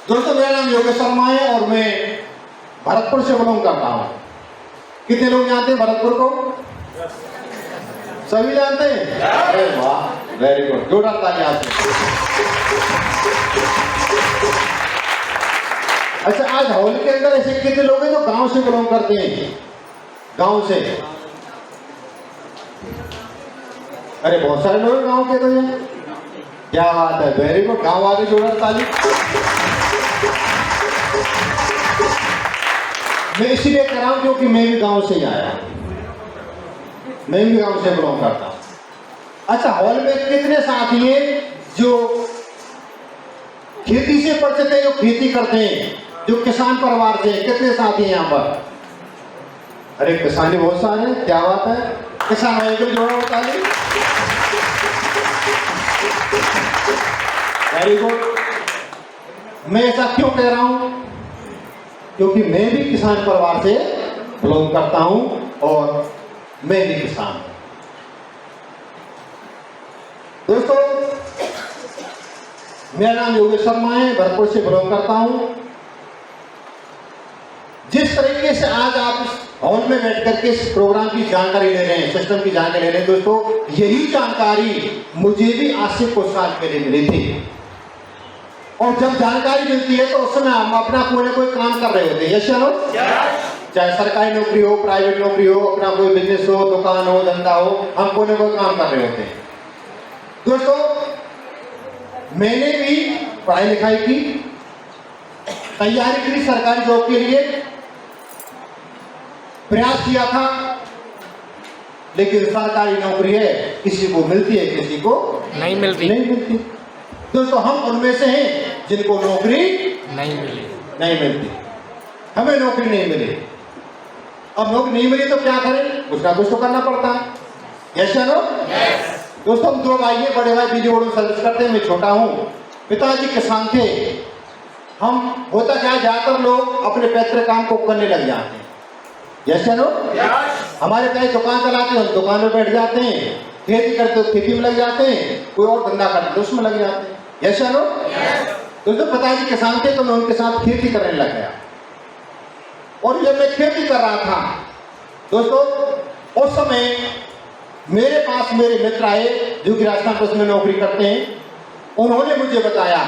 दोस्तों मेरा नाम योगेश शर्मा है और मैं भरतपुर से बिलोंग करता हूँ। कितने लोग जानते हैं भरतपुर को? सभी जानते हैं? अरे वाह, वेरी गुड, जोरदार ताली आपसे। अच्छा, आज हॉल के अंदर ऐसे कितने लोग हैं जो गांव से बिलोंग करते हैं? गांव से? अरे बहुत सारे लोग गांव के तो हैं। क्या बात है, वेरी गुड, गांव वाले जोरदार ताली। मैं इसीलिए कह रहा हूं क्योंकि मैं भी गांव से ही आया, मैं भी गांव से बिलोंग करता हूं। अच्छा, हॉल में कितने साथी हैं जो खेती से परिचित है, जो खेती करते हैं, जो किसान परिवार से? कितने साथी हैं यहाँ पर? अरे किसानी बहुत सारे, क्या बात है, किसान भाई को जोड़ा होता है। Very good. मैं ऐसा क्यों कह रहा हूं? क्योंकि मैं भी किसान परिवार से बिलोंग करता हूं और मैं भी किसान हूं। दोस्तों मेरा नाम योगेश शर्मा है, भरतपुर से बिलोंग करता हूं। जिस तरीके से आज आप इस हॉल में बैठ करके इस प्रोग्राम की जानकारी ले रहे हैं, सिस्टम की जानकारी ले रहे हैं, दोस्तों यही जानकारी मुझे भी आज से कुछ साल पहले मिली थी। और जब जानकारी मिलती है तो उस समय हम अपना कोई ना कोई काम कर रहे होते हैं। यस या नो? चाहे सरकारी नौकरी हो, प्राइवेट नौकरी हो, अपना कोई बिजनेस हो, दुकान हो, धंधा हो, हम कोई ना कोई काम कर रहे होते हैं। दोस्तों मैंने भी पढ़ाई लिखाई की, तैयारी की सरकारी जॉब के लिए, प्रयास किया था, लेकिन सरकारी नौकरी है किसी को मिलती है, किसी को नहीं मिलती। दोस्तों हम उनमें से हैं जिनको नौकरी नहीं मिलती। हमें नौकरी नहीं मिली। अब नौकरी नहीं मिली तो क्या करें? कुछ ना कुछ तो करना पड़ता है। यस या नो? दोस्तों हम दो भाई हैं, बड़े भाई बिजली बोर्ड में सर्विस करते हैं, मैं छोटा हूँ। पिताजी किसान थे। हम होता क्या, ज्यादातर लोग अपने पैतृक काम को करने लग जाते हैं। यस या नो? हमारे पिता दुकान चलाते हैं, हम दुकान में बैठ जाते हैं, खेती करते हो खेती में लग जाते हैं, कोई और धंधा करते तो उसमें लग जाते हैं। यस या नो? दोस्तों पिताजी किसान थे तो मैं उनके साथ खेती करने लग गया। और जब मैं खेती कर रहा था दोस्तों, उस समय मेरे पास मेरे मित्र आए जो कि राजस्थान पुलिस में नौकरी करते हैं। उन्होंने मुझे बताया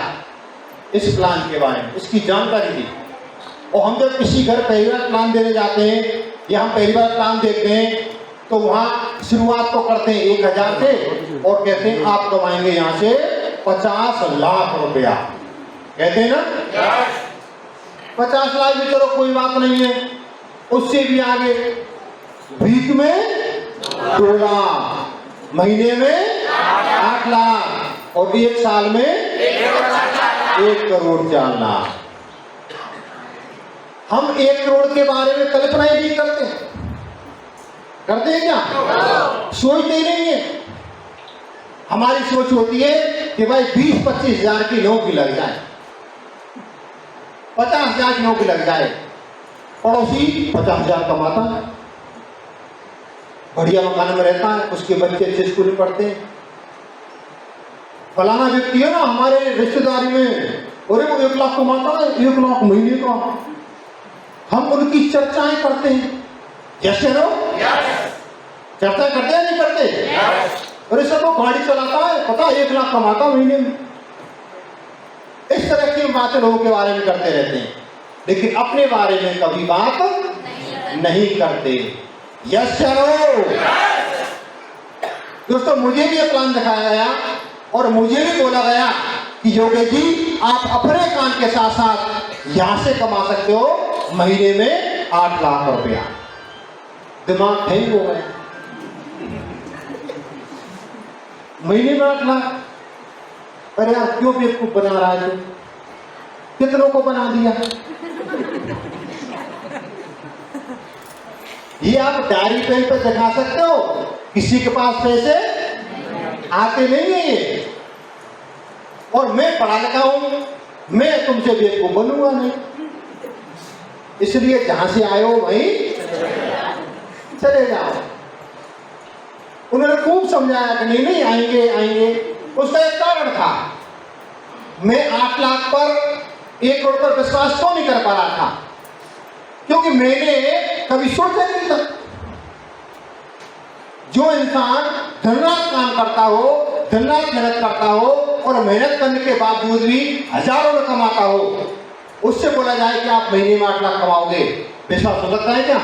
इस प्लान के बारे में, इसकी जानकारी दी। और हम जब किसी घर पहली बार प्लान देने जाते हैं या हम पहली बार प्लान देखते हैं तो वहाँ शुरुआत तो करते हैं 1000 से और कहते हैं आप कमाएंगे यहाँ से 50 लाख रुपया। कहते हैं ना? 50 लाख भी चलो कोई बात नहीं है, उससे भी आगे भीख में 2 लाख, महीने में 8 लाख और 1 साल में 1 करोड़ 4 लाख। हम 1 करोड़ के बारे में कल्पना ही नहीं करते हैं क्या? सोचते ही नहीं है। हमारी सोच होती है कि भाई 20-25 हजार की नौकरी लग जाए, 50 हजार की नौकरी लग जाए, पड़ोसी 50 हजार कमाता है, बढ़िया मकान में रहता है, उसके बच्चे अच्छे स्कूल में पढ़ते हैं। फलाना व्यक्ति है ना हमारे रिश्तेदारी में, अरे वो 1 लाख कमाता है, 1 लाख महीने का। हम उनकी चर्चाएं करते हैं। यस या नो? चर्चा करते हैं नहीं करते? अरे सर वो गाड़ी चलाता है, पता 1 लाख कमाता महीने में। इस तरह की बातें लोगों के बारे में करते रहते हैं, लेकिन अपने बारे में कभी बात नहीं करते। यस या नो? दोस्तों मुझे भी ये प्लान दिखाया गया और मुझे भी बोला गया कि योगेश जी आप अपने काम के साथ साथ यहां से कमा सकते हो महीने में 8 लाख रुपया। दिमाग हैंग हो गया। महीने में 8 लाख? अरे यार क्यों बेवकूफ बना रहा है? कितनों को बना दिया? ये आप डायरी पेन पे दिखा सकते हो, किसी के पास पैसे आते नहीं है ये। और मैं पढ़ा लिखा हूं, मैं तुमसे बेवकूफ बनूंगा नहीं, इसलिए जहां से आए हो वहीं चले जाओ। उन्होंने खूब समझाया कि नहीं नहीं आएंगे। उसका एक कारण था, मैं 8 लाख पर 1 करोड़ पर विश्वास क्यों नहीं कर पा रहा था? क्योंकि मैंने कभी सोचा नहीं था। जो इंसान दिन रात काम करता हो, दिन रात मेहनत करता हो और मेहनत करने के बावजूद भी हजारों में कमाता हो, उससे बोला जाए कि आप महीने में 8 लाख कमाओगे, विश्वास हो सकता है क्या?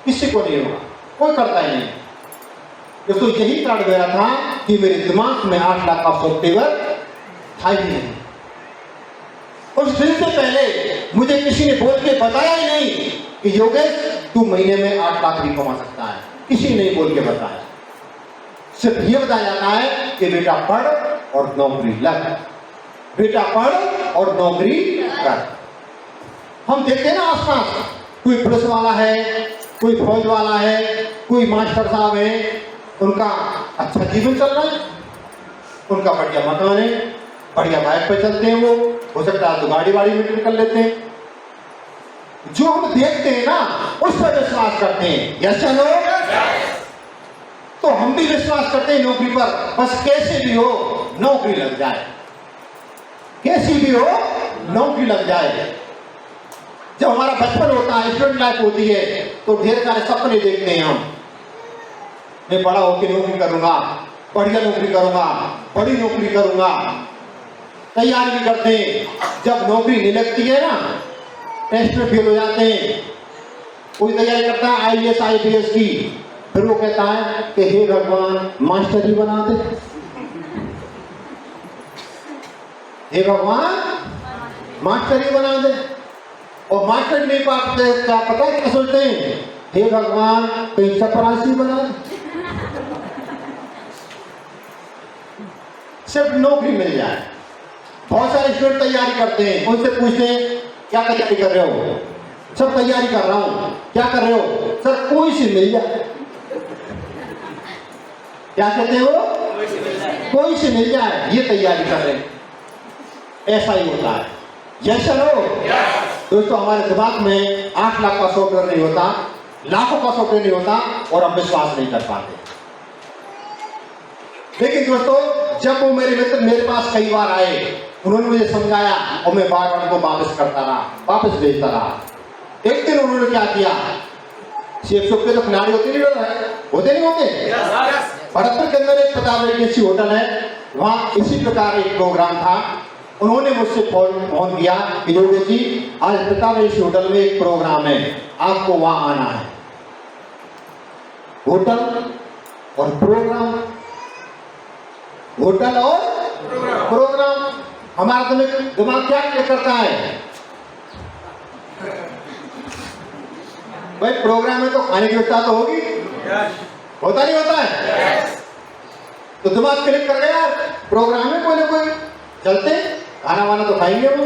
किसी को नहीं होगा, कोई करता ही नहीं। तो यही कारण मेरा था कि मेरे दिमाग में 8 लाख का सॉफ्टवेयर था ही नहीं। उस दिन से पहले मुझे किसी ने बोल के बताया ही नहीं कि योगेश तू महीने में 8 लाख भी कमा सकता है। किसी ने बोल के बताया। सिर्फ ये बताया जाता है कि बेटा पढ़ और नौकरी लग, बेटा पढ़ और नौकरी कर। हम देखते हैं ना आसपास, कोई पुलिस वाला है, कोई फौज वाला है, कोई मास्टर साहब है, उनका अच्छा जीवन चल रहा है, उनका बढ़िया मकान है, बढ़िया बाइक पे चलते हैं, वो हो सकता है तो गाड़ी वाड़ी में कर लेते हैं। जो हम देखते हैं ना उस पर विश्वास करते हैं। यस या नो? तो हम भी विश्वास करते हैं नौकरी पर, बस कैसे भी हो नौकरी लग जाए, कैसी भी हो नौकरी लग जाए। जब हमारा बचपन होता है, स्टूडेंट लाइफ होती है, तो ढेर सारे सपने देखते हैं हम। मैं बड़ा होकर नौकरी करूंगा, बढ़िया नौकरी करूंगा, बड़ी नौकरी करूंगा, तैयारी भी करते हैं। जब नौकरी नहीं लगती है ना, टेस्ट में फेल हो जाते हैं। कोई तैयारी करता है IAS IPS की, फिर वो कहता है कि हे भगवान मास्टर ही बना दे, हे भगवान मास्टर ही बना दे। और मास्टर नहीं पाते, क्या पता है क्या सोचते हैं? हे भगवान कहीं चपरासी बना दे, सिर्फ नौकरी मिल जाए। बहुत सारे स्टूडेंट तैयारी करते हैं, उनसे पूछते हैं क्या तैयारी कर रहे हो? सब तैयारी कर रहा हूं। क्या कर रहे हो? सर कोई सी मिल जाए। क्या कहते हो? कोई सी मिल जाए, ये तैयारी कर रहे हैं। ऐसा ही होता है। यस या नो? दोस्तों, हमारे दिमाग में 8 लाख का सॉफ्टवेयर नहीं होता, लाखों का सॉफ्टवेयर नहीं होता और हम विश्वास नहीं कर पाते। लेकिन दोस्तों, जब वो मेरे मित्र मेरे पास कई बार आए, उन्होंने मुझे समझाया और मैं बार बार उनको वापस करता रहा, वापस भेजता रहा। एक दिन उन्होंने क्या किया, शेख चौक पे तो खिलाड़ी होते नहीं होते? भरतपुर के अंदर एक प्रतापरेसी होटल है, वहाँ इसी प्रकार एक प्रोग्राम था। उन्होंने मुझसे फोन किया कि योगेश जी आज प्रतापरेसी होटल में एक प्रोग्राम है, आपको वहाँ आना है। होटल और प्रोग्राम, होटल और प्रोग्राम, हमारा दिमाग क्या करता है भाई? प्रोग्राम में तो खाने की व्यवस्था तो होगी, होता नहीं होता है? तो दिमाग क्लिक कर गया, प्रोग्राम में कोई ना कोई चलते, खाना वाना तो खाएंगे। वो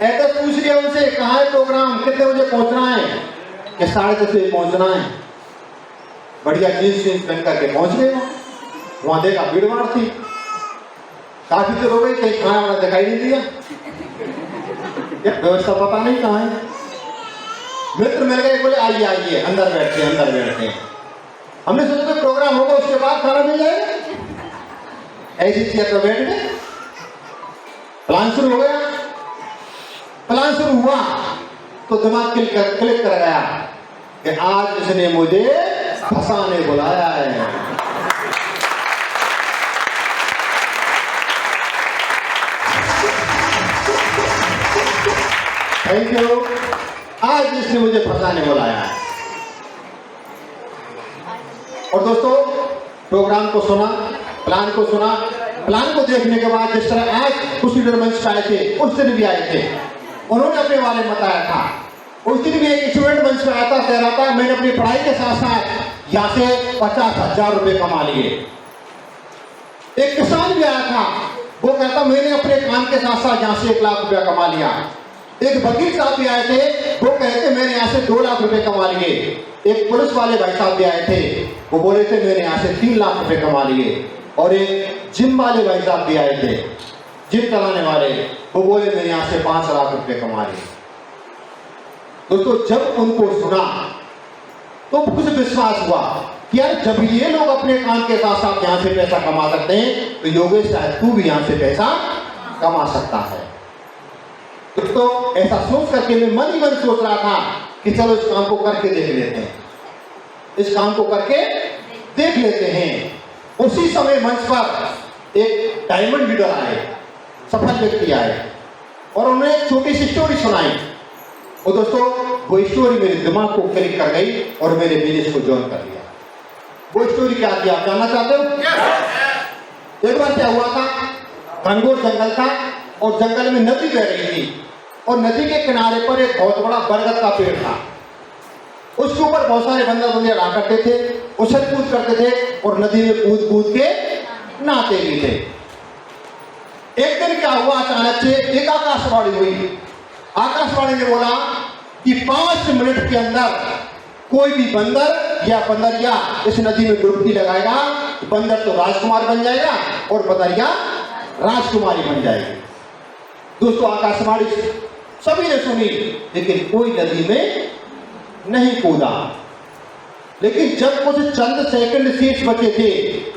एड्रेस पूछ लिया उनसे, कहाँ है प्रोग्राम, कितने बजे पहुंचना है? कि 10:30 बजे पहुंचना है। बढ़िया जींस पहन करके पहुंच गए। वहां देखा भीड़ भाड़ थी, काफी देर हो गई, कहीं खाना वाना दिखाई नहीं दिया, व्यवस्था पता नहीं कहाँ है। मित्र मिल गए, बोले आइए आइए अंदर बैठते हैं, अंदर बैठते हैं। हमने सोचा तो प्रोग्राम होगा उसके बाद खाना मिल जाएगा, ऐसी चेयर पर बैठ गए। प्लान शुरू हो गया। प्लान शुरू हुआ तो दिमाग क्लिक कर गया कि आज इसने मुझे फंसाने बुलाया है। थैंक यू, आज इसने मुझे फंसाने बुलाया है। और दोस्तों, प्रोग्राम को सुना, प्लान को सुना, प्लान को देखने के बाद जिस तरह आज कुछ लीडर मंच पे आए थे, उस दिन भी आए थे, उन्होंने अपने बारे में बताया था। उस दिन भी एक स्टूडेंट मंच पे आया था, कह रहा था मैंने अपनी पढ़ाई के साथ साथ यहाँ से 50,000 रुपए कमा लिए। एक किसान भी आया था, वो कहता मैंने अपने काम के साथ साथ यहाँ से 1 लाख रुपया कमा लिया। एक वकील साहब भी आए थे, वो कहते मैंने यहाँ से 2 लाख रुपए कमा लिए। एक पुलिस वाले भाई साहब भी आए थे, वो बोले थे मैंने यहाँ से 3 लाख रुपए कमा लिए। और एक जिम वाले भाई साहब भी आए थे, जिम चलाने वाले, वो बोले मैंने यहाँ से 5 लाख रुपए कमा लिए। दोस्तों, जब उनको सुना तो कुछ विश्वास हुआ कि यार जब ये लोग अपने काम के साथ साथ यहाँ से पैसा कमा सकते हैं, तो योगेश शायद तू भी यहाँ से पैसा कमा सकता है। तो ऐसा सोच करके मैं मन ही मन सोच रहा था कि चलो इस काम को करके देख लेते हैं, इस काम को करके देख लेते हैं। उसी समय मंच पर एक डायमंड लीडर आए, सफल व्यक्ति आए और उन्होंने एक छोटी सी स्टोरी सुनाई। और दोस्तों वो स्टोरी मेरे दिमाग को क्लिक कर गई और मेरे बिजनेस को ज्वाइन कर लिया। वो स्टोरी क्या थी, आप जानना चाहते हो? एक बार क्या हुआ था, घनघोर जंगल था और जंगल में नदी बह रही थी और नदी के किनारे पर एक बहुत बड़ा बरगद का पेड़ था। उसके ऊपर बहुत सारे बंदर रहा करते थे, उछल कूद करते थे और नदी में कूद कूद के नहाते भी थे। एक दिन क्या हुआ, अचानक से एक आकाशवाणी हुई। आकाशवाणी ने बोला कि 5 मिनट के अंदर कोई भी बंदर या बंदरिया इस नदी में डुबकी लगाएगा, बंदर तो राजकुमार बन जाएगा और बंदरिया राजकुमारी बन जाएगी। दोस्तों आकाशवाणी सभी ने सुनी, लेकिन कोई नदी में नहीं कूदा। लेकिन जब कुछ चंद सेकंड शेष बचे थे,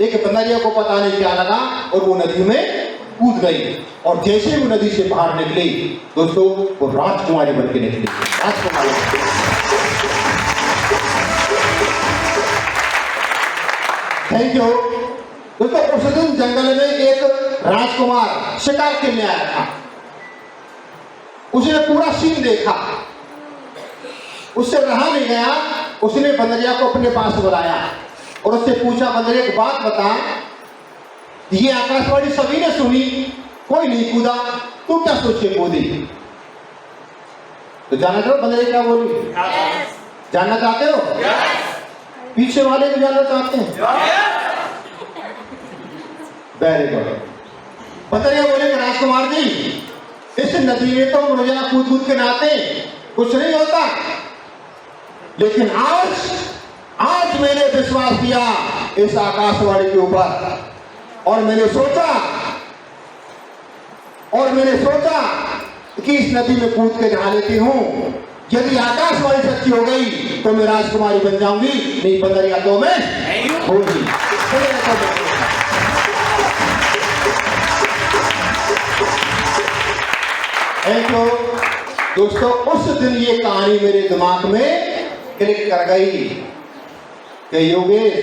एक बंदरिया को पता नहीं क्या लगा और वो नदी में कूद गई और जैसे वो नदी से बाहर निकली, दोस्तों वो राजकुमारी बन के निकली। राजकुमारी थैंक यू। दोस्तों उस दिन जंगल में एक राजकुमार शिकार खेलने आया था। उसने पूरा सीन देखा, उससे रहा नहीं गया। उसने बंदरिया को अपने पास बुलाया और उससे पूछा, बंदरिया एक बात बता, ये आकाशवाणी सभी ने सुनी, कोई नहीं कूदा, तू क्या सोचे कूदी? तो जानना चाहो बंदरिया क्या बोली? जानना चाहते हो? पीछे वाले भी जानना चाहते हैं? Very good. बंदरिया बोले राजकुमार जी, इस नदी में तो रोजाना कूद कूद के नहाते, कुछ नहीं होता, लेकिन आज मैंने विश्वास किया इस आकाशवाणी के ऊपर और मैंने सोचा कि इस नदी में कूद के नहा लेती हूं। यदि आकाशवाणी सच्ची हो गई तो मैं राजकुमारी बन जाऊंगी, नहीं बंदरिया तो मैं होगी। Thank you. दोस्तों उस दिन ये कहानी मेरे दिमाग में क्लिक कर गई कि योगेश,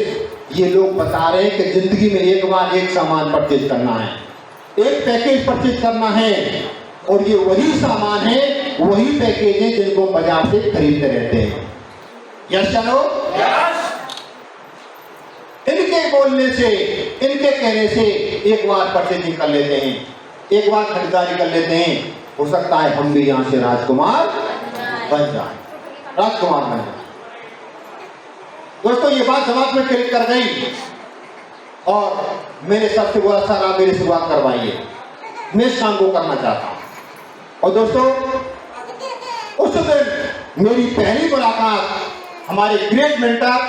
ये लोग बता रहे हैं कि जिंदगी में एक बार एक सामान परचेज करना है, एक पैकेज परचेज करना है और ये वही सामान है, वही पैकेज है जिनको बाजार से खरीदते रहते हैं। यस चलो, इनके बोलने से, इनके कहने से एक बार परचेजिंग कर लेते हैं, एक बार खरीदारी कर लेते हैं। हो सकता है हम भी यहां से राजकुमार बन जाए, राजकुमार बन जाए। दोस्तों ये बात दिमाग में क्लिक कर गई और मैंने सबसे बोला, सर आप मेरी शुरुआत करवाइए, मैं इस काम को करना चाहता हूं। और दोस्तों उस दिन मेरी पहली मुलाकात हमारे ग्रेट मेंटर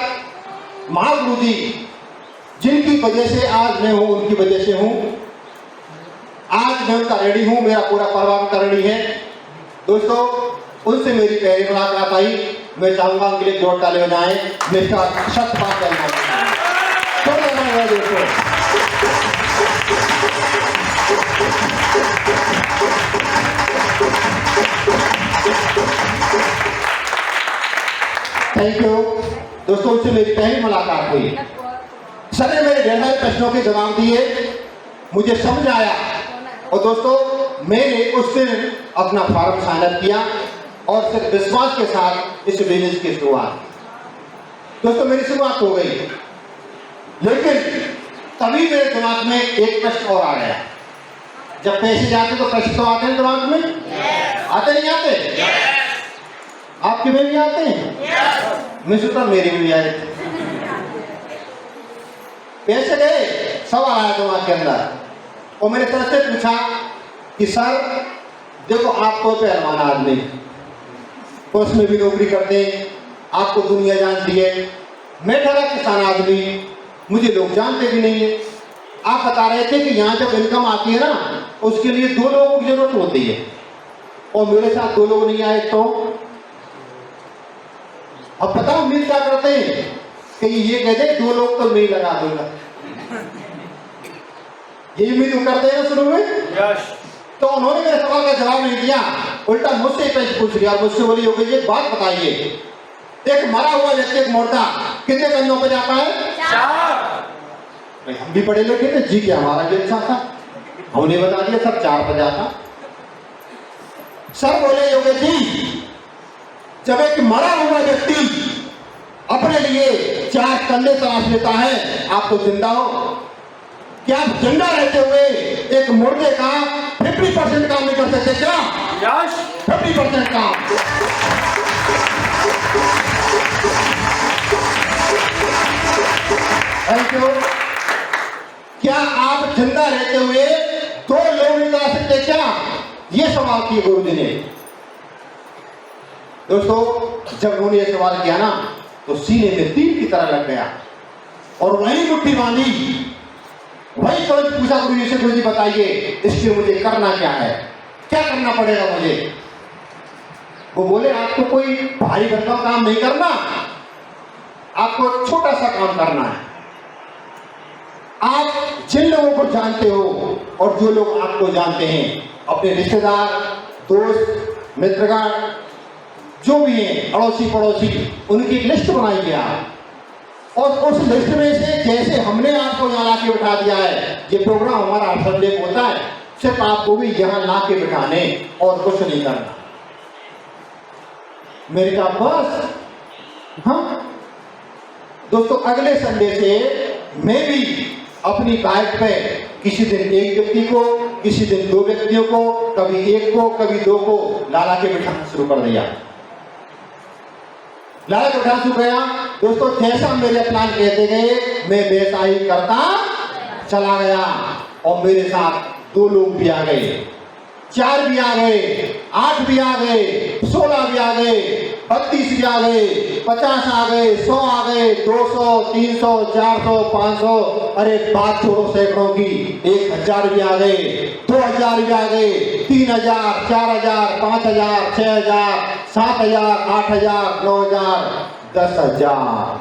महागुरु जी, जिनकी वजह से आज मैं हूं, उनकी वजह से हूं, आज मैं उनका रेडी हूं, मेरा पूरा परिवार उनका रेडी है। दोस्तों उनसे मेरी पहली मुलाकात आई। मैं चाहूंगा उनके लिए जोर ताली बजाएं। मिस्टर सत्यपाल दोस्तों। Thank you. दोस्तों उनसे मेरी पहली मुलाकात हुई। सर ने मेरे ढेर सारे प्रश्नों के जवाब दिए, मुझे समझ आया और दोस्तों मैंने उस दिन अपना फॉर्म साइन अप किया और सिर्फ विश्वास के साथ इस बिजनेस की शुरुआत। दोस्तों मेरी शुरुआत हो गई, लेकिन तभी मेरे दिमाग में एक प्रश्न और आ गया। जब पैसे जाते तो प्रश्न तो आते हैं दिमाग में, आते नहीं आते? आपके में भी आते हैं? मैं सोचता मेरे भी आए थे। पैसे गए, सवाल आया दिमाग के अंदर और मैंने सर से पूछा कि सर देखो आप तो पहलवान आदमी, पुलिस में भी नौकरी करते हैं, आपको दुनिया जानती है, मैं ठहरा किसान आदमी, मुझे लोग जानते भी नहीं है। आप बता रहे थे कि यहाँ जब इनकम आती है ना, उसके लिए 2 लोगों की जरूरत होती है और मेरे साथ 2 लोग नहीं आए तो अब पता उम्मीद क्या करते हैं कि ये कहते 2 लोग तो मैं ही लगा दूंगा, ये उम्मीद करते हैं शुरू में। तो उन्होंने मेरे सवाल का जवाब नहीं दिया, उल्टा मुझसे प्रश्न पूछ लिया। मुझसे बोली, योगी जी एक बात बताइए, एक मरा हुआ व्यक्ति, एक मुर्दा कितने कंधों पे जाता है? 4। हम भी पढ़े लिखे थे जी, क्या हमारा भी अच्छा था, हमने बता दिया सब 4 पे जाता। सर बोले, योगी जी जब एक मरा हुआ व्यक्ति अपने लिए 4 कंधे तलाश लेता है, आप तो जिंदा हो, क्या आप जिंदा रहते हुए एक मुर्दे का 50% काम नहीं कर सकते क्या? यस, 50% काम। Thank you. क्या आप जिंदा रहते हुए 2 लोग नहीं तलाश सकते क्या? ये सवाल किए गुरुजी ने। दोस्तों, जब उन्होंने ये सवाल किया ना, तो सीने में तीर की तरह लग गया और वही मुट्ठी बांधी, वही तुरंत पूछा गुरुजी से, गुरुजी बताइए इसके मुझे करना क्या है, क्या करना पड़ेगा मुझे? वो बोले, आपको कोई भारी भरकम काम नहीं करना, आपको छोटा सा काम करना है। आप जिन लोगों को जानते हो और जो लोग आपको जानते हैं, अपने रिश्तेदार, दोस्त, मित्रगण, जो भी हैं, अड़ोसी पड़ोसी, उनकी एक लिस्ट बनाइए आप, और उस लिस्ट में से जैसे हमने आपको यहाँ ला के बिठा दिया है, ये प्रोग्राम हमारा हर संडे को होता है, सिर्फ आपको भी यहाँ ला के बिठाने और कुछ नहीं करना। मेरे कहा बस। हाँ दोस्तों, अगले संडे से मैं भी अपनी बाइक पे किसी दिन एक व्यक्ति को, किसी दिन 2 व्यक्तियों को, कभी 1 को, कभी 2 को ला के बिठाना शुरू कर दिया। लाला के बिठाना शुरू किया। दोस्तों, जैसा मेरे प्लान कहते गए, मैं वैसा ही करता चला गया और मेरे साथ 2 लोग भी आ गए, 4 भी आ गए, 8 भी आ गए, 16 भी आ गए, 32 भी आ गए, 50 आ गए, 100 आ गए, 200, 300, 400, 500, अरे बात छोड़ो सैकड़ों की, 1000 भी आ गए, 2000 भी आ गए, 3000, 4000, 5000, 6000, 7000, 8000, 9000, 10,000।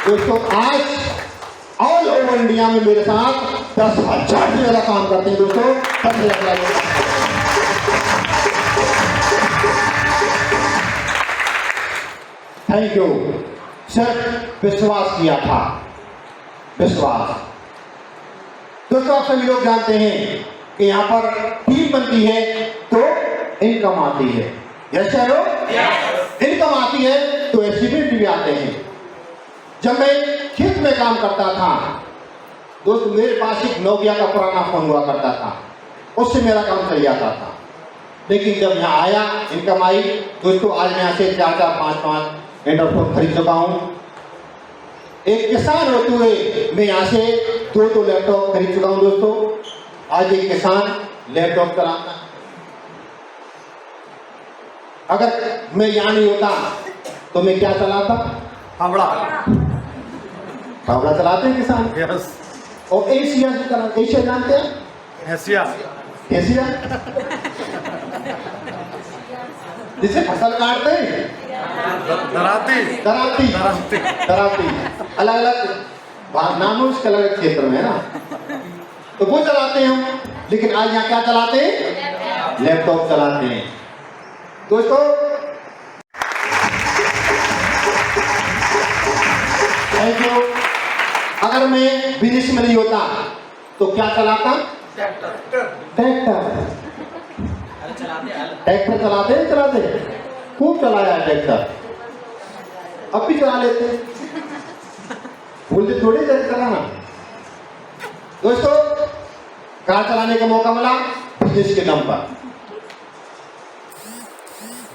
दोस्तों, आज ऑल ओवर इंडिया में मेरे साथ 10,000 से ज्यादा काम करते हैं। दोस्तों, थैंक यू। सिर्फ विश्वास किया था, विश्वास। दोस्तों, आप सभी लोग जानते हैं कि यहाँ पर टीम बनती है तो इनकम आती है। यस चलो, इनकम आती है तो अचीवमेंट भी आते हैं। जब मैं खेत में काम करता था, दोस्तों, मेरे पास एक नोकिया का पुराना फोन हुआ करता था, उससे मेरा काम चल जाता था। लेकिन जब यहाँ आया, इनकम आई, दोस्तों, आज मैं यहाँ से 4-4, 5-5 एंड्रॉइड खरीद चुका हूँ। एक किसान होते हुए मैं यहाँ से 2 लैपटॉप खरीद चुका हूँ। दोस्तों, आज एक किसान लैपटॉप चलाता है। अगर मैं यहाँ नहीं होता तो मैं क्या चलाता? फावड़ा चलाते हैं किसान। यस। और एशिया जानते हैं? एशिया जिसे फसल काटते हैं, दराती अलग अलग नामों से अलग क्षेत्र में है ना, तो वो चलाते हैं हम। लेकिन आज यहाँ क्या चलाते हैं? लैपटॉप चलाते हैं। दोस्तों, थैंक यू। अगर मैं विदेश में नहीं होता तो क्या चलाता? ट्रैक्टर चलाते खूब चलाया है ट्रैक्टर, अब भी चला लेते, बोलते थोड़ी देर चलाना। दोस्तों, कार चलाने का मौका मिला बिजनेस के दम पर।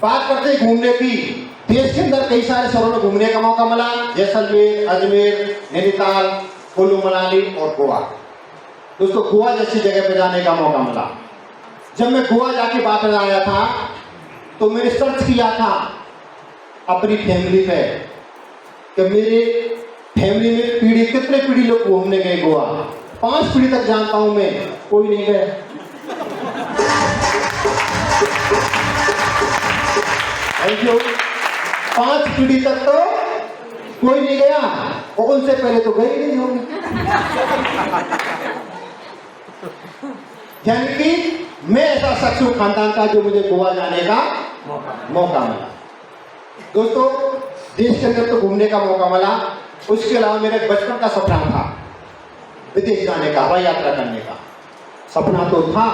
बात करते हैं घूमने की। देश के अंदर कई सारे शहरों में घूमने का मौका मिला, जैसलमेर, अजमेर, नैनीताल, कुल्लू मनाली और गोवा। दोस्तों, गोवा जैसी जगह पे जाने का मौका मिला। जब मैं गोवा जाके वापस आया था तो मैंने सर्च किया था अपनी फैमिली पे कि मेरे फैमिली में कितने पीढ़ी लोग घूमने गए गोवा। 5 पीढ़ी तक जानता हूं मैं, कोई नहीं गए। Thank you. 5 पीढ़ी तक तो कोई नहीं गया और उनसे पहले तो गए नहीं होंगे। यानी कि मैं ऐसा शख्स हूं खानदान का जो मुझे गोवा जाने का मौका मिला। दोस्तों, देश के अंदर तो घूमने का मौका मिला, उसके अलावा मेरे बचपन का सपना था विदेश जाने का, हवाई यात्रा करने का सपना तो था,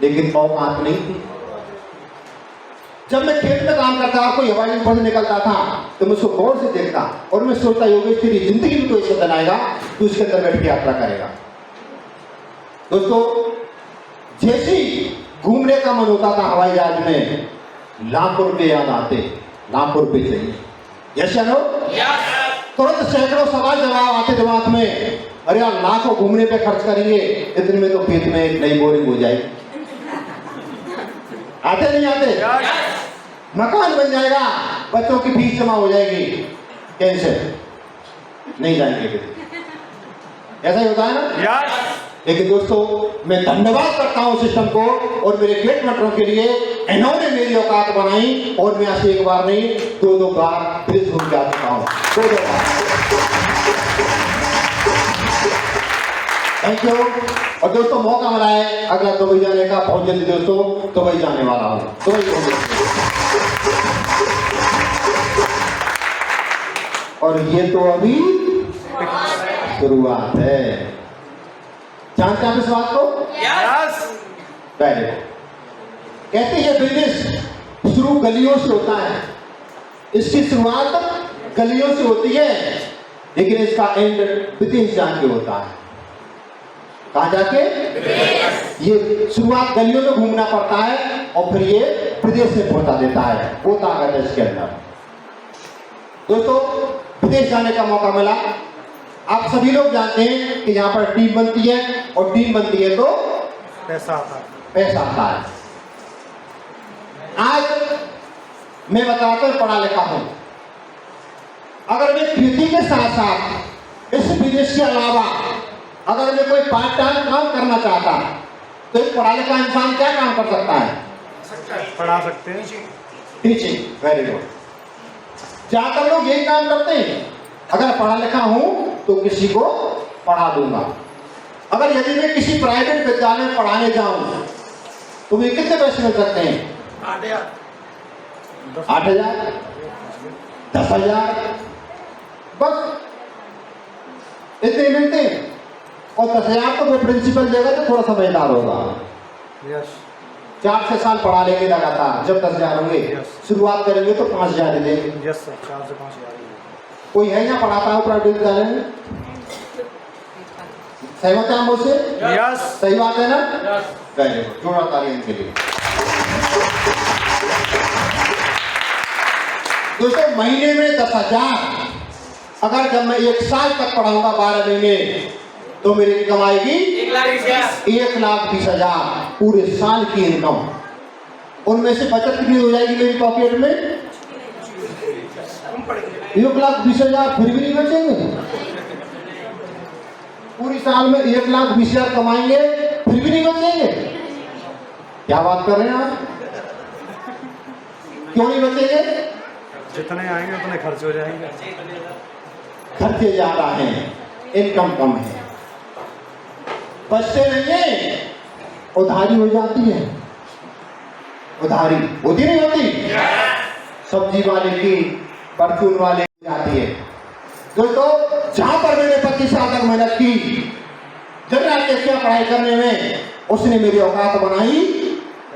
लेकिन औकात नहीं थी। जब मैं खेत में काम करता था, कोई हवाई जहाज निकलता था तो मैं उसको गौर से देखता और मैं सोचता, योगेश तेरी जिंदगी में कोई सदन आएगा तो उसके अंदर बैठ के यात्रा करेगा। दोस्तों, जैसे ही घूमने का मन होता था हवाई जहाज में, लाखों रुपए याद आते, लाखों रुपए चाहिए। Yes no? तुरंत सैकड़ों सवाल जवाब आते दिमाग में, अरे यार लाखों घूमने पे खर्च करेंगे, इतने में तो खेत में एक नई बोरिंग हो जाएगी। आते नहीं आते? मकान बन जाएगा, बच्चों की फीस जमा हो जाएगी, कैंसिल, नहीं जाएंगे। ऐसा ही होता है ना? लेकिन दोस्तों, मैं धन्यवाद करता हूं सिस्टम को और मेरे गेट मेटरों के लिए, इन्होंने मेरी औकात बनाई और मैं ऐसे एक बार नहीं, दो बार ब्रिज घूम जा चुका हूं, दो बार। Thank you. और दोस्तों, मौका मिला है अगला दुबई जाने का, बहुत जल्दी दोस्तों दुबई जाने वाला हूं, दुबई। और ये तो अभी शुरुआत है। जानते हैं इस बात को? पहले कहते हैं बिजनेस शुरू गलियों से होता है, इसकी शुरुआत गलियों से होती है, लेकिन इसका एंड विदेश जाके होता है। कहाँ जाके? ये शुरुआत गलियों में घूमना पड़ता है और फिर ये विदेश से पहुंचा देता है, वो ताकत है इसके अंदर। दोस्तों, विदेश जाने का मौका मिला। आप सभी लोग जानते हैं कि यहाँ पर टीम बनती है और टीम बनती है तो पैसा आता है, पैसा आता है। आज मैं बताता हूं, पढ़ा लिखा हूं, अगर मैं खेती के साथ साथ इस बिजनेस के अलावा अगर मैं कोई पार्ट टाइम काम करना चाहता तो एक पढ़ा लिखा इंसान क्या काम कर सकता है? पढ़ा सकते हैं, टीचिंग। Very good. ज्यादातर लोग यही काम करते हैं, अगर पढ़ा लिखा हूं तो किसी को पढ़ा दूंगा। अगर यदि मैं किसी प्राइवेट विद्यालय में पढ़ाने जाऊं तो मुझे कितने पैसे मिल सकते हैं? 8,000, 10,000, बस इतने मिलते हैं। और 10,000 तो वो प्रिंसिपल देगा जो थोड़ा समझदार होगा। 4 से साल पढ़ा लेंगे लगातार, जब 10,000 होंगे, शुरुआत करेंगे तो 5,000 देंगे। 4 से 5,000। कोई है यहाँ पढ़ाता है प्राइवेट विद्यालय में? सहमत है हम मुझसे? सही बात है ना? वेरी गुड, जोड़ा ताली इनके लिए। दोस्तों, महीने में 10,000, अगर जब मैं 1 साल तक पढ़ाऊंगा 12 महीने, तो मेरी इनकम आएगी 1,20,000, पूरे साल की इनकम। उनमें से बचत कितनी हो जाएगी मेरी पॉकेट में? 1,20,000 फिर भी नहीं बचेंगे। पूरी साल में 1,20,000 कमाएंगे फिर भी नहीं बचेंगे। क्या बात कर रहे हैं आप? क्यों नहीं बचेंगे? जितने आएंगे उतने खर्च हो जाएंगे। खर्चे ज्यादा हैं, इनकम कम है, बचते नहीं है, उधारी हो जाती है। उधारी होती नहीं होती? सब्जी वाले की, परचून वाले की जाती है। दोस्तों, जहां पर मैंने 25 साल तक मेहनत की जनरल टेस्ट पढ़ाई करने में, उसने मेरी औकात बनाई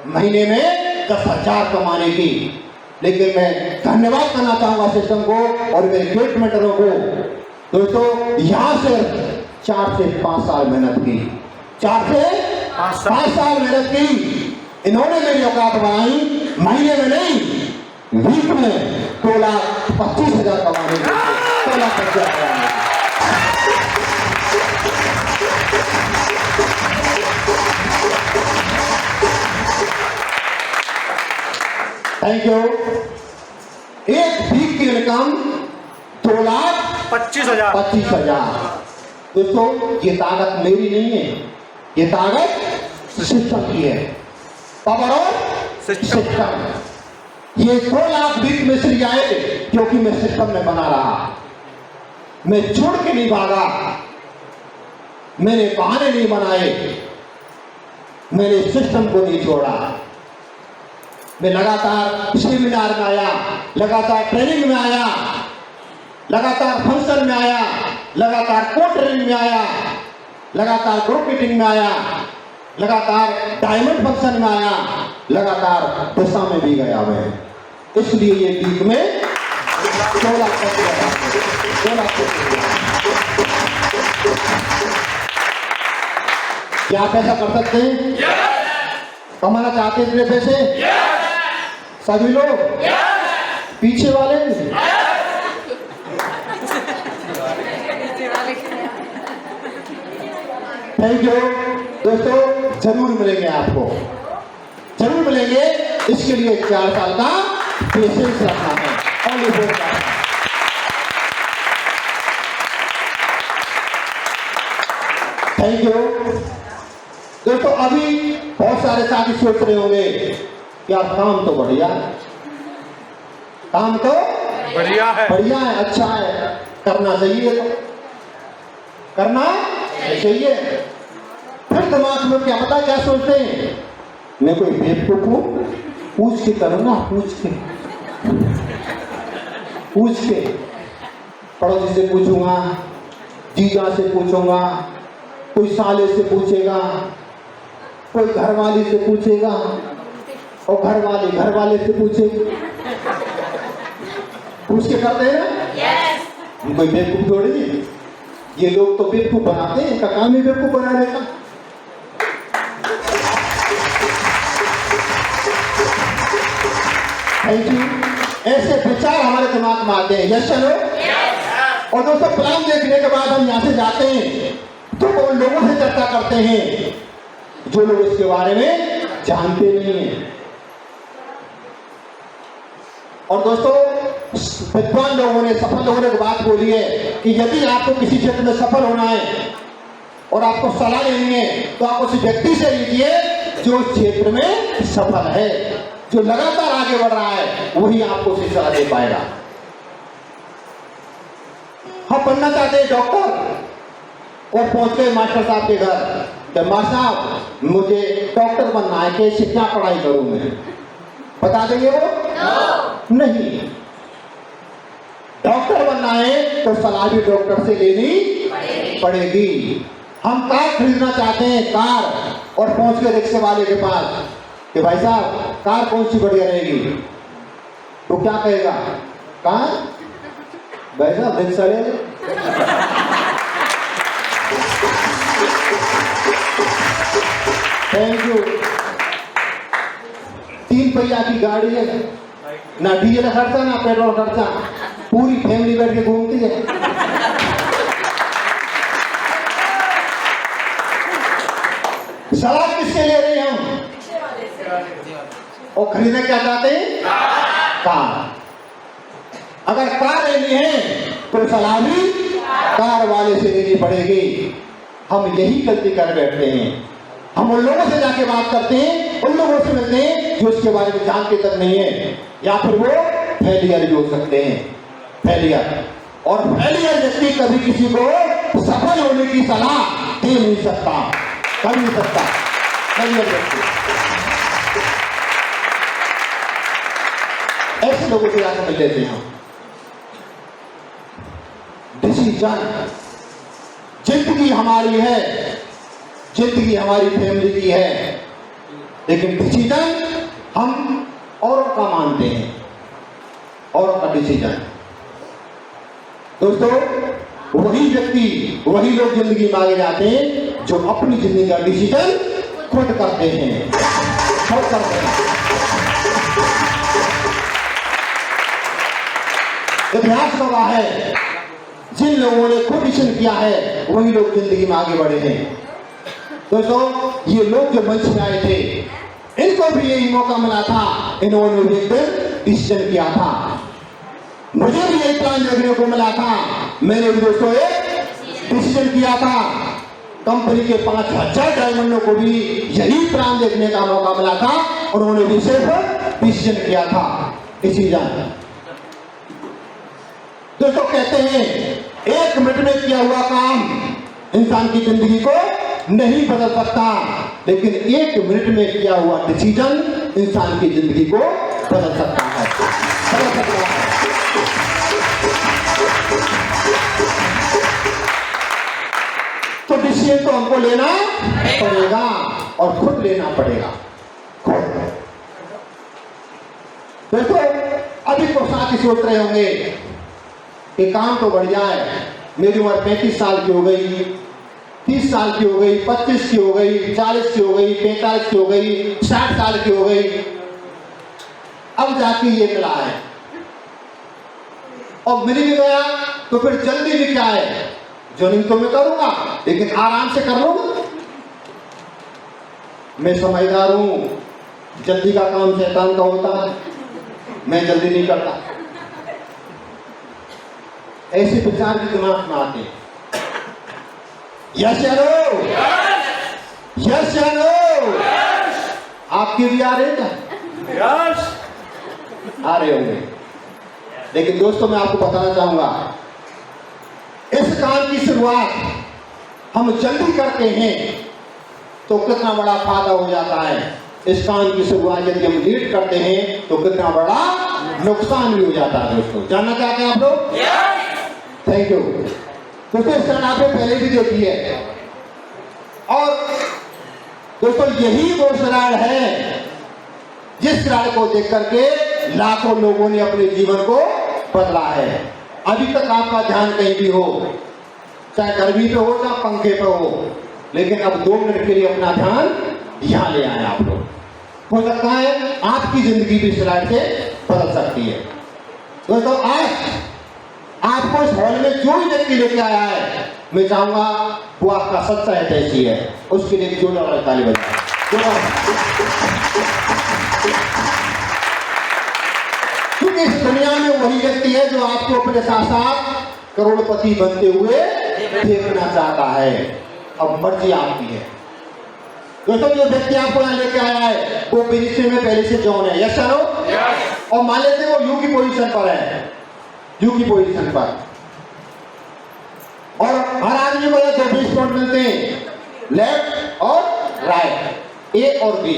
महीने में 10,000 कमाने की। लेकिन मैं धन्यवाद करना चाहूंगा सिस्टम को और मेरे गेट मेटरों को। दोस्तों, यहां से 4 से 5 साल मेहनत की, 4 से 5 साल मेहनत की, इन्होंने मेरी औकात बनाई महीने में नहीं, वीक में 2,25,000 कमाने की, 2,25,000 कमाने की। Thank you. एक वीक की इनकम 2,25,000। दोस्तों, ये ताकत मेरी नहीं है, ये ताकत सिस्टम की है। Power of system. ये 2 लाख वीक में से आए क्योंकि मैं सिस्टम में बना रहा। मैं छोड़ के नहीं भागा, मैंने बहाने नहीं बनाए, मैंने सिस्टम को नहीं छोड़ा। मैं लगातार सेमिनार में आया, लगातार ट्रेनिंग में आया, लगातार फंक्शन में आया, लगातार को ट्रेनिंग में आया, लगातार ग्रुप मीटिंग में आया, लगातार डायमंड फंक्शन में आया, लगातार दिशा में भी गया मैं। इसलिए ये गीत में 16 क्या आप ऐसा कर सकते हैं? कमाना चाहते हैं इतने पैसे? सभी लोग? पीछे वाले? थैंक यू दोस्तों, जरूर मिलेंगे आपको, जरूर मिलेंगे। इसके लिए 4 साल का पेशेंस रखना है। थैंक यू दोस्तों। अभी बहुत सारे साथी सोच रहे होंगे कि आप काम तो बढ़िया, काम तो बढ़िया है, बढ़िया है, अच्छा है, करना चाहिए, तो करना चाहिए। फिर दिमाग में क्या पता क्या सोचते हैं, मैं कोई बेवकूफ हूं, पूछ के करूंगा, पूछ के पड़ोसी से पूछूंगा, जीजा से पूछूंगा, कोई साले से पूछेगा, कोई घरवाली से पूछेगा, और घरवाले से पूछेगी। पूछ के करते हैं ना? yes. कोई बेवकूफ थोड़ी है, ये लोग तो बेवकूफ बनाते हैं, इनका काम ही बेवकूफ बनाने का। Thank you. ऐसे विचार हमारे दिमाग में आते हैं, यस चलो। और दोस्तों प्लान देखने के बाद हम यहाँ से जाते हैं तो उन लोगों से चर्चा करते हैं जो लोग इसके बारे में जानते नहीं हैं। और दोस्तों विद्वान लोगों ने, सफल लोगों ने एक बात बोली है कि यदि आपको किसी क्षेत्र में सफल होना है और आपको सलाह लेनी है तो आप उस व्यक्ति से लीजिए जो उस क्षेत्र में सफल है, जो लगातार आगे बढ़ रहा है, वही आपको उसी सलाह दे पाएगा। हम बनना चाहते हैं डॉक्टर और पहुंच गए मास्टर साहब के घर, तो मास्टर साहब मुझे डॉक्टर बनना है, कैसे क्या पढ़ाई करूं मैं? बता देंगे वो? नहीं। डॉक्टर बनना है तो सलाह भी डॉक्टर से लेनी पड़ेगी। हम कार खरीदना चाहते हैं, कार, और पहुंच गए रिक्शे वाले के पास कि भाई साहब कार कौन सी बढ़िया रहेगी? तो क्या कहेगा? कार? भाई साहब रिक्शा ले। Thank you. 3 पहिया की गाड़ी है, ना डीजल खर्चा ना पेट्रोल खर्चा, पूरी फैमिली बैठ के घूमती है। सलाह किससे ले रहे हैं हम? और खरीदना क्या चाहते हैं? कार। अगर कार लेनी है तो सलाह भी कार वाले से लेनी पड़ेगी। हम यही गलती कर बैठते हैं। हम उन लोगों से जाके बात करते हैं, उन लोगों से मिलते हैं जो इसके बारे में जानते तक नहीं है, या फिर वो फेलियर भी हो सकते हैं। फेलियर, और फेलियर व्यक्ति कभी किसी को सफल होने की सलाह दे नहीं सकता, कर नहीं सकता। फेलियर व्यक्ति ऐसे लोगों से जाकर मिल लेते हैं। डिसीजन, जिंदगी हमारी है, जिंदगी हमारी फैमिली की है, लेकिन डिसीजन हम औरों का मानते हैं, औरों का डिसीजन। दोस्तों वही व्यक्ति, वही लोग जिंदगी में आगे जाते हैं जो अपनी जिंदगी का डिसीजन खुद करते हैं, खुद करते हैं। इतिहास गवाह है, जिन लोगों ने खुद डिसीजन किया है वही लोग जिंदगी में आगे बढ़े हैं। दोस्तों ये लोग जो मंच में आए थे, इनको भी यही मौका मिला था, इन्होंने भी एक दिन डिसीजन किया था। मुझे भी यही प्लान देखने को मिला था, मैंने भी दोस्तों एक डिसीजन किया था। कंपनी के 5000 डायमंडों को भी यही प्लान देखने का मौका मिला था, उन्होंने भी सिर्फ डिसीजन किया था। डिसीजन दोस्तों कहते हैं 1 मिनट में किया हुआ काम इंसान की जिंदगी को नहीं बदल सकता, लेकिन 1 मिनट में किया हुआ डिसीजन इंसान की जिंदगी को बदल सकता है, बदल सकता है। तो डिसीजन तो हमको लेना पड़ेगा और खुद लेना पड़ेगा, खुद। देखो अभी तो साथी सोच रहे होंगे कि काम तो बढ़िया है, मेरी उम्र 35 साल की हो गई, 30 साल की हो गई, 25 की हो गई, 40 की हो गई, 45 की हो गई, 60 साल की हो गई, अब जाके ये मिला है। और मिल भी गया तो फिर जल्दी भी क्या है, जॉइनिंग तो मैं करूंगा लेकिन आराम से कर लूंगा। मैं समझदार हूं, जल्दी का काम शैतान का होता है, मैं जल्दी नहीं करता। ऐसे विचार भी दिमाग में आते हैं। यस या नो? यस या नो? आपके भी आ रहे क्या? आ रहे होंगे। लेकिन दोस्तों मैं आपको बताना चाहूंगा, इस काम की शुरुआत हम जल्दी करते हैं तो कितना बड़ा फायदा हो जाता है। इस काम की शुरुआत यदि हम लेट करते हैं तो कितना बड़ा नुकसान भी हो जाता है। दोस्तों जानना चाहते हैं आप लोग? Thank you. दोस्तों इस क्षण आपने पहले भी देखी है, और दोस्तों यही वो शराड़ है जिस शराड़ को देख करके लाखों लोगों ने अपने जीवन को बदला है। अभी तक आपका ध्यान कहीं भी हो, चाहे गर्मी पे हो चाहे पंखे पे हो, लेकिन अब 2 मिनट के लिए अपना ध्यान यहां ले आए आप लोग। हो सकता है आपकी जिंदगी भी शराड़ से बदल सकती है। दोस्तों आज आपको इस हॉल में जो भी व्यक्ति लेके आया है, मैं चाहूंगा वो आपका सच्चा हितैषी है, उसके लिए जोरदार ताली बजाएं। क्योंकि इस दुनिया में वही व्यक्ति है जो आपको अपने साथ साथ करोड़पति बनते हुए देखना चाहता है। अब मर्जी आपकी है। दोस्तों जो व्यक्ति आपको यहाँ लेके आया है वो बिजनेस में पहले से जॉन है, यस या नो? और मान लेते हैं वो यू की पोजीशन पर है, यू की पोजीशन पर, और हर आदमी को 2 स्पॉट मिलते हैं, लेफ्ट और राइट, ए और बी।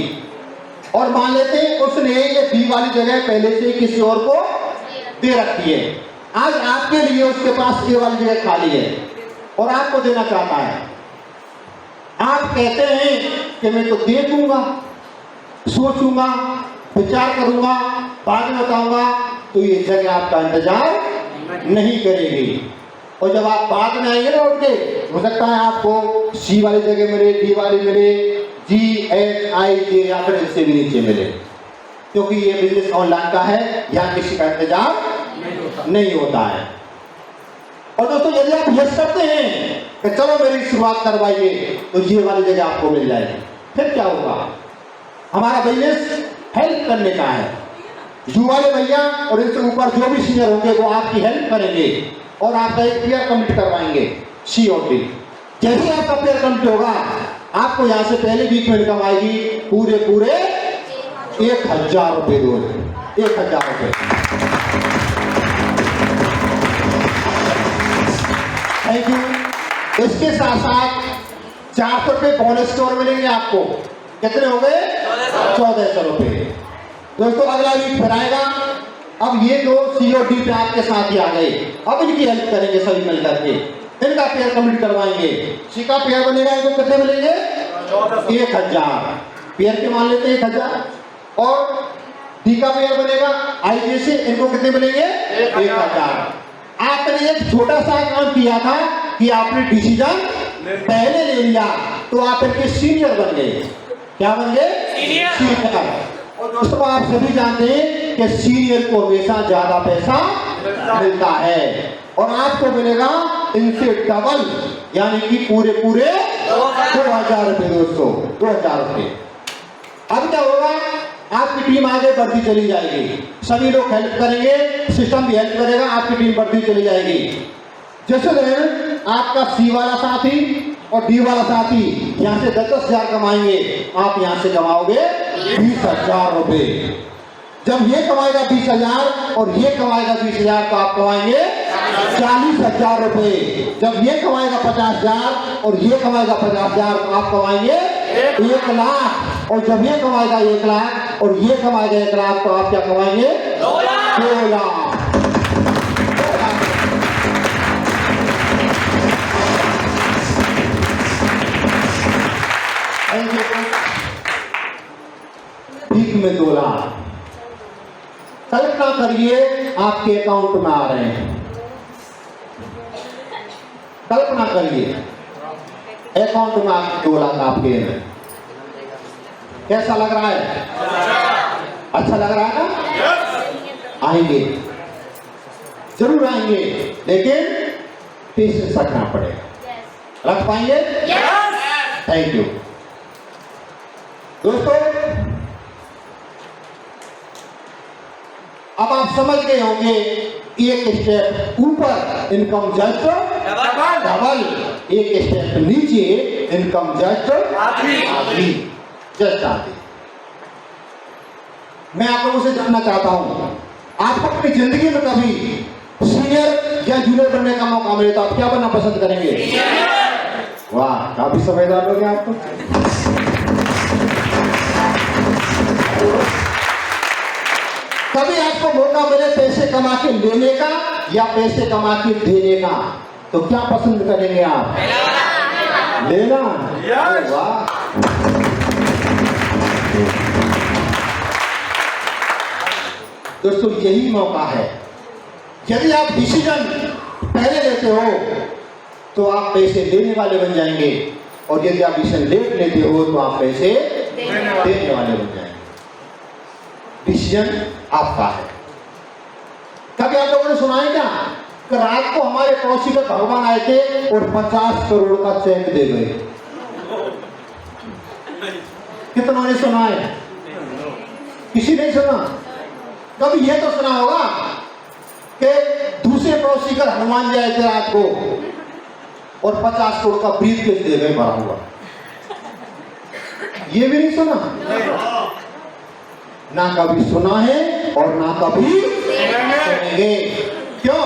और मान लेते हैं उसने ये बी वाली जगह पहले से किसी और को दे रखी है। आज आपके लिए उसके पास ए वाली जगह खाली है और आपको देना चाहता है। आप कहते हैं कि मैं तो दे दूंगा, सोचूंगा, विचार करूंगा, बाद में बताऊंगा, तो ये जगह आपका इंतजार नहीं करेगी। और जब आप बाद में आएंगे ना उठ के, हो सकता है आपको सी वाली जगह मिले, डी वाली मिले, जी एच आई जे या फिर इससे भी नीचे मिले, क्योंकि ये बिजनेस ऑनलाइन का है, यहाँ किसी का इंतजार नहीं होता है। और दोस्तों यदि आप यस करते हैं कि चलो मेरी शुरुआत करवाइए, तो ये वाली जगह आपको मिल जाएगी। फिर क्या होगा, हमारा बिजनेस हेल्प करने का है। यू वाले भैया और इनसे ऊपर जो भी सीनियर होंगे वो आपकी हेल्प करेंगे और आपका एक पेयर कंप्लीट करवाएंगे, सी और डी। जैसे आपका पेयर कंप्लीट होगा, आपको यहाँ से पहले वीक में इनकम आएगी पूरे 1000 रुपये रोज, 1000 रुपये। Thank you. इसके साथ साथ 400 रुपये बोनस स्टोर मिलेंगे आपको। कितने हो गए? 1400 रुपये। दोस्तों अगला वीक फिर आएगा। अब ये दो सी और डी पे आपके साथ ही आ गए, अब इनकी हेल्प करेंगे सभी मिलकर के, इनका पेयर कंप्लीट करवाएंगे। सी का पेयर बनेगा, इनको कितने मिलेंगे? 1000 पेयर के मान लेते हैं 1000। और डी का पेयर बनेगा आई जैसे, इनको कितने मिलेंगे? 1000। आपने एक छोटा सा काम किया था कि आपने डिसीजन पहले ले लिया, तो आप इनके सीनियर बन गए। क्या बन गए? सीनियर। और दोस्तों आप सभी जानते हैं कि सीनियर को हमेशा ज्यादा पैसा मिलता है, और आपको मिलेगा इनसे डबल, यानी कि पूरे 2000 रुपये। दोस्तों 2000 रुपये। अब क्या होगा, आपकी टीम आगे बढ़ती चली जाएगी, सभी लोग हेल्प करेंगे, सिस्टम भी हेल्प करेगा, आपकी टीम बढ़ती चली जाएगी। जैसे आपका सी वाला साथी और डी वाला साथी यहाँ से 10,000 कमाएंगे, आप यहाँ से कमाओगे 20,000 रुपये। जब ये कमाएगा 20,000 और ये कमाएगा 20,000, तो आप कमाएंगे 40,000 रुपए। जब ये कमाएगा 50,000 और ये कमाएगा 50,000 तो आप कमाएंगे 1 लाख। और जब ये कमाएगा 1 लाख और ये कमाएगा 1 लाख तो आप क्या कमाएंगे? 2 लाख। भीख में 2 लाख। कल्पना करिए आपके अकाउंट में आ रहे हैं। कल्पना करिए अकाउंट में आपके 2 लाख आपके हैं। कैसा लग रहा है? अच्छा लग रहा है ना? आएंगे, जरूर आएंगे, लेकिन पेशेंस रखना पड़ेगा। रख पाएंगे? थैंक यू दोस्तों। अब आप समझ गए होंगे, एक स्टेप ऊपर इनकम जस्ट डबल, एक स्टेप नीचे इनकम जस्ट आधी, जस्ट आधी। मैं आप लोगों से जानना चाहता हूं, आप अपनी जिंदगी में कभी सीनियर या जूनियर बनने का मौका मिले तो आप क्या बनना पसंद करेंगे? वाह, काफी समझदार लोग हैं आप तो। कभी आपको मौका मिले पैसे कमा के लेने का या पैसे कमा के देने का, तो क्या पसंद करेंगे आप? लेना। वाह, दोस्तों यही मौका है। यदि आप डिसीजन पहले लेते हो तो आप पैसे लेने वाले बन जाएंगे, और यदि आप डिसीजन लेट लेते हो तो आप पैसे देने वाले बन जाएंगे। डिसीजन आपका है। कभी आप लोगों ने सुना है क्या कि रात को हमारे पड़ोसी के भगवान आए थे और 50 करोड़ का चेक दे गए? कितनों ने सुना है? किसी ने सुना? कभी ये तो सुना होगा कि दूसरे पड़ोसी का हनुमान जी आए थे रात को और 50 करोड़ का ब्रीफकेस दे गए भरा हुआ? ये भी नहीं सुना? ना कभी सुना है और ना कभी सुनेंगे। क्यों?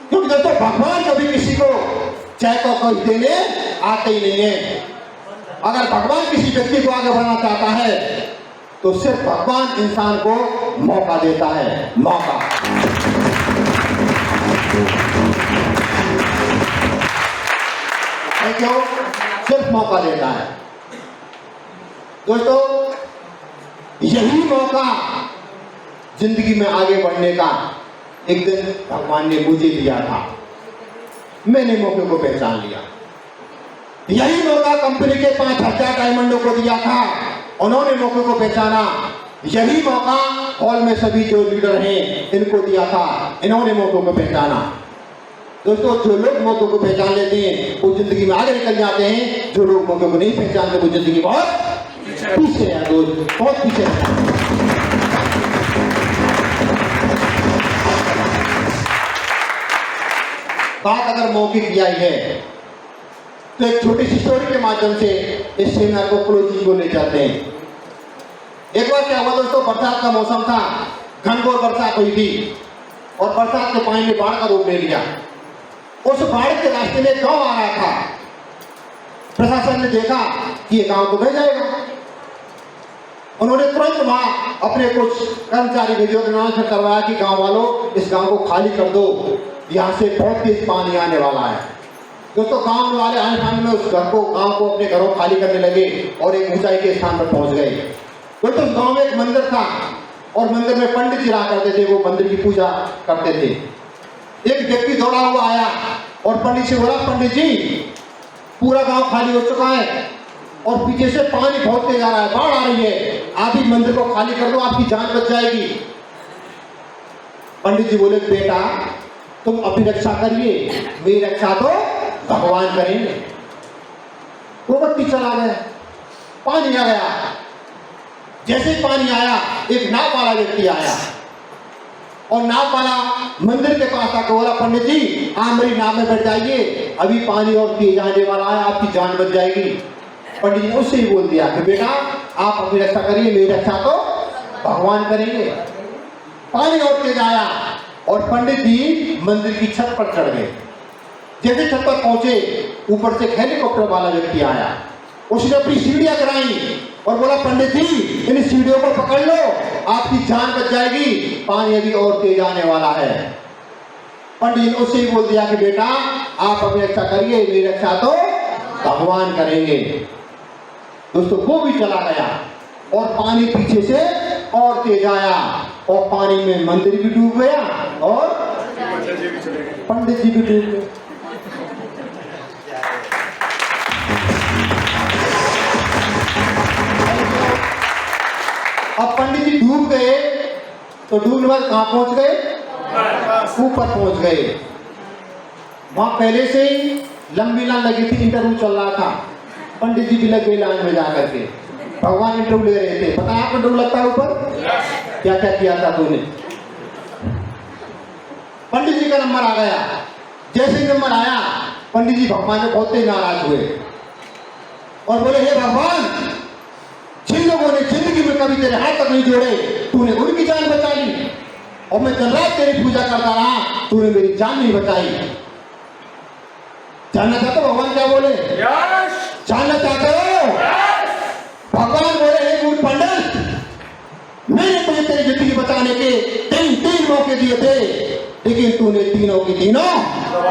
क्योंकि दोस्तों भगवान कभी किसी को चेक को कुछ देने आते ही नहीं है। अगर भगवान किसी व्यक्ति को आगे बढ़ाना चाहता है तो सिर्फ भगवान इंसान को मौका देता है। मौका। क्यों? सिर्फ मौका देता है। दोस्तों यही मौका जिंदगी में आगे बढ़ने का एक दिन भगवान ने मुझे दिया था। मैंने मौके को पहचान लिया। यही मौका कंपनी के 5,000 डायमंडों को दिया था, उन्होंने मौके को पहचाना। यही मौका हॉल में सभी जो लीडर हैं इनको दिया था, इन्होंने मौके को पहचाना। दोस्तों जो लोग मौके को पहचान लेते हैं वो जिंदगी में आगे निकल जाते हैं। जो लोग मौके को नहीं पहचानते वो जिंदगी बहुत पीछे है। दोस्त बहुत पीछे है। बात अगर मौके की आई है तो एक छोटी सी स्टोरी के माध्यम से इस सेमिनार को क्लोजिंग को ले जाते हैं। एक बार क्या हुआ दोस्तों, बरसात का मौसम था, घनघोर बरसात हुई थी और बरसात के पानी ने बाढ़ का रूप ले लिया। उस बाढ़ के रास्ते में गांव आ रहा था। प्रशासन ने देखा कि ये गांव तो बह जाएगा। उन्होंने तुरंत वहां अपने कुछ कर्मचारी भेजे, अनाउंसमेंट करवाया कि गांव वालों इस गांव को खाली कर दो, यहाँ से बहुत तेज पानी आने वाला है। दोस्तों गांव वाले आने टाइम में उस घर को गांव को अपने घरों खाली करने लगे और एक ऊंचाई के स्थान पर पहुंच गए। दोस्तों गांव में एक मंदिर था और मंदिर में पंडित जी रहा करते थे, वो मंदिर की पूजा करते थे। एक व्यक्ति दौड़ा हुआ आया और पंडित से बोला, पंडित जी पूरा गांव खाली हो चुका है और पीछे से पानी बहुत तेज आ रहा है, बाढ़ आ रही है, आप ही मंदिर को खाली कर दो, आपकी जान बच जाएगी। पंडित जी बोले, बेटा तुम अपनी रक्षा करिए, मेरी रक्षा तो भगवान करेंगे। वो व्यक्ति चला गया, पानी आ गया। जैसे ही पानी आया एक नाव वाला व्यक्ति आया और नाव वाला मंदिर के पास आकर बोला, पंडित जी आप मेरी नाव में बैठ जाइए, अभी पानी और तेज आने वाला है, आपकी जान बच जाएगी। पंडित जी ने उससे ही बोल दिया कि बेटा आप अपनी रक्षा करिए, मेरी रक्षा तो भगवान करेंगे। पानी और तेज आया और पंडित जी मंदिर की छत पर चढ़ गए। जैसे छत पर पहुंचे, ऊपर से एक हेलीकॉप्टर वाला व्यक्ति आया। उसने अपनी सीढ़ियां कराई और बोला, पंडित जी इन सीढ़ियों को पकड़ लो, आपकी जान बच जाएगी, पानी अभी और तेज आने वाला है। पंडित जी ने उससे ही बोल दिया कि बेटा आप अपनी रक्षा करिए, मेरी रक्षा तो भगवान करेंगे। दोस्तों वो भी चला गया और पानी पीछे से और तेज आया और पानी में मंदिर भी डूब गया और पंडित जी भी डूब गए। अब पंडित जी डूब गए तो डूबने बाद कहां पहुंच गए? ऊपर पहुंच गए। वहां पहले से ही लंबी लाइन लगी थी, इंटरव्यू चल रहा था। पंडित जी भी लग गए लाइन में जाकर के, भगवान इंटरव्यू ले रहे थे। पता है आपको इंटरव्यू लगता है ऊपर? क्या क्या किया था तूने? पंडित जी का नंबर आ गया। जैसे ही नंबर आया, पंडित जी भगवान से बहुत ही नाराज हुए और बोले, हे भगवान, जिन लोगों ने जिंदगी में कभी तेरे हाथ तक नहीं जोड़े, तूने उनकी जान बचा ली, और मैं दिन रात तेरी पूजा करता रहा, तूने मेरी जान नहीं बचाई। जानना चाहते हो भगवान क्या बोले? जानना चाहते हो? भगवान बोले, हे मूर्ख पंडित, मैंने तुझे तेरी जिंदगी बचाने के तीन मौके दिए थे, लेकिन तूने तीनों के तीनों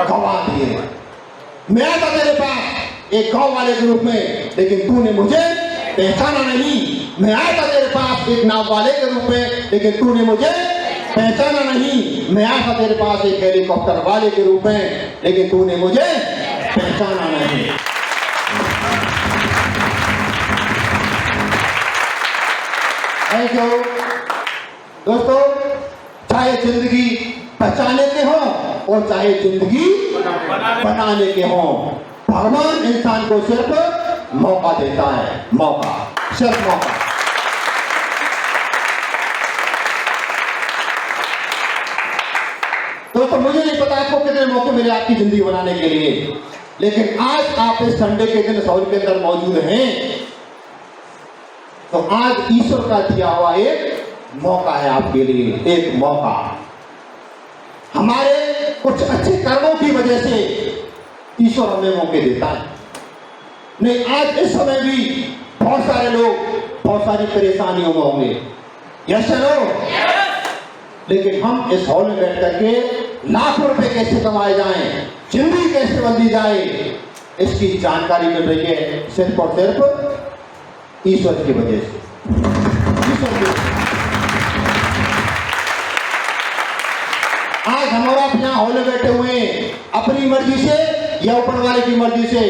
गवा दिए। मैं आता तेरे पास एक गांव वाले के रूप में, लेकिन तूने मुझे पहचाना नहीं। मैं आया था तेरे पास एक नाव वाले के रूप में, लेकिन तूने मुझे पहचाना नहीं। मैं आया था तेरे पास एक हेलीकॉप्टर वाले के रूप में, लेकिन तूने मुझे पहचाना नहीं। दोस्तों, चाहे जिंदगी बचाने के हो और चाहे जिंदगी बनाने के हो, भगवान इंसान को सिर्फ मौका देता है, मौका, सिर्फ मौका। दोस्तों मुझे नहीं पता आपको कितने मौके मिले आपकी जिंदगी बनाने के लिए, लेकिन आज आप इस संडे के दिन हॉल के अंदर मौजूद हैं, तो आज ईश्वर का दिया हुआ एक मौका है आपके लिए, एक मौका। हमारे कुछ अच्छे कर्मों की वजह से ईश्वर हमें मौके देता है। नहीं, आज इस समय भी बहुत सारे लोग बहुत सारी परेशानियों में होंगे, यस नो, लेकिन हम इस हॉल में बैठ करके लाखों रुपए कैसे कमाए जाएं, जिंदगी कैसे बदली जाए, इसकी जानकारी मिल रही है सिर्फ और सिर्फ ईश्वर की वजह से। ईश्वर की आज हमारा यहाँ हॉल में बैठे हुए हैं, अपनी मर्जी से या ऊपर वाले की मर्जी से?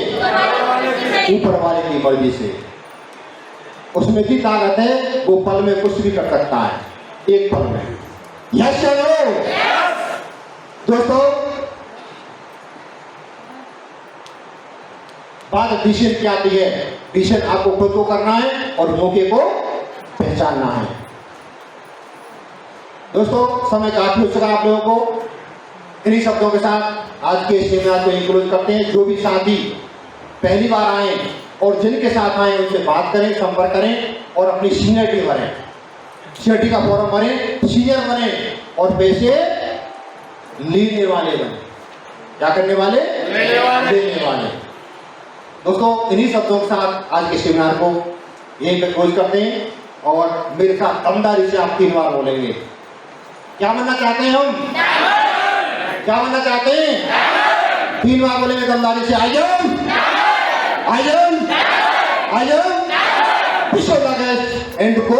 ऊपर वाले की मर्जी से। उसमें की ताकत है, वो पल में कुछ भी कर सकता है, एक पल में। यस या नो? दोस्तों, बात डिसीजन क्या आती है? डिसीजन आपको खुद को करना है और मौके को पहचानना है। दोस्तों, समय काफी हो चुका आप लोगों को। इन्हीं शब्दों के साथ आज के सेमिनार को इंक्लूड करते हैं। जो भी साथी पहली बार आए और जिनके साथ आए उनसे बात करें, संपर्क करें और अपनी सीनियरिटी भरें, सीनियरिटी का फॉर्म भरें, सीनियर बने और पैसे लेने वाले बने। क्या करने वाले? लेने वाले। दोस्तों, इन्हीं शब्दों के साथ आज के सेमिनार को यहीं पे क्लोज करते हैं और मेरे साथ दमदारी से आप 3 बार बोलेंगे। क्या बनना चाहते हैं हम? क्या बनना चाहते हैं? 3 बार बोलेंगे दमदारी से। आइजम, आइजम, आइजम, विश्व एंड को